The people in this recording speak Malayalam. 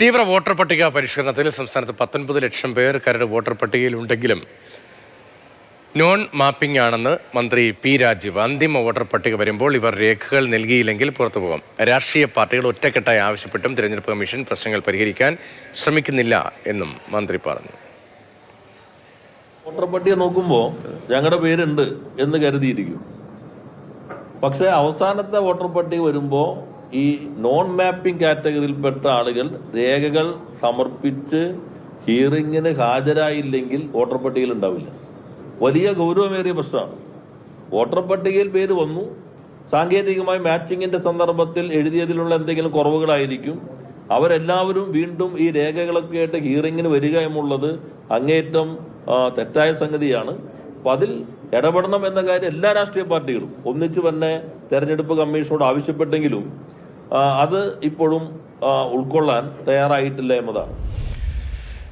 തീവ്ര വോട്ടർ പട്ടിക പരിഷ്കരണത്തിൽ സംസ്ഥാനത്ത് 19 ലക്ഷം പേർ കരട് വോട്ടർ പട്ടികയിലുണ്ടെങ്കിലും നോൺ മാപ്പിംഗ് ആണെന്ന് മന്ത്രി പി രാജീവ്. അന്തിമ വോട്ടർ പട്ടിക വരുമ്പോൾ ഇവർ രേഖകൾ നൽകിയില്ലെങ്കിൽ പുറത്തുപോകാം. രാഷ്ട്രീയ പാർട്ടികൾ ഒറ്റക്കെട്ടായി ആവശ്യപ്പെട്ടും തിരഞ്ഞെടുപ്പ് കമ്മീഷൻ പ്രശ്നങ്ങൾ പരിഹരിക്കാൻ ശ്രമിക്കുന്നില്ല എന്നും മന്ത്രി പറഞ്ഞു. വോട്ടർ പട്ടിക നോക്കുമ്പോൾ ഞങ്ങളുടെ പേരുണ്ട് എന്ന് കരുതിയിരിക്കും. പക്ഷേ അവസാനത്തെ വോട്ടർ പട്ടിക വരുമ്പോൾ ഈ നോൺ മാപ്പിംഗ് കാറ്റഗറിയിൽപ്പെട്ട ആളുകൾ രേഖകൾ സമർപ്പിച്ച് ഹിയറിങ്ങിന് ഹാജരായില്ലെങ്കിൽ വോട്ടർ പട്ടികയിൽ ഉണ്ടാവില്ല. വലിയ ഗൗരവമേറിയ പ്രശ്നമാണ്. വോട്ടർ പട്ടികയിൽ പേര് വന്നു, സാങ്കേതികമായി മാച്ചിങ്ങിന്റെ സന്ദർഭത്തിൽ എഴുതിയതിലുള്ള എന്തെങ്കിലും കുറവുകളായിരിക്കും. അവരെല്ലാവരും വീണ്ടും ഈ രേഖകളൊക്കെ ആയിട്ട് ഹിയറിങ്ങിന് വരിക എന്നുള്ളത് അങ്ങേയറ്റം തെറ്റായ സംഗതിയാണ്. അപ്പൊ അതിൽ ഇടപെടണം എന്ന കാര്യം എല്ലാ രാഷ്ട്രീയ പാർട്ടികളും ഒന്നിച്ചു തന്നെ തെരഞ്ഞെടുപ്പ് കമ്മീഷനോട് ആവശ്യപ്പെട്ടെങ്കിലും അത് ഇപ്പോഴും ഉൾക്കൊള്ളാൻ തയ്യാറായിട്ടില്ല എന്നതാണ്.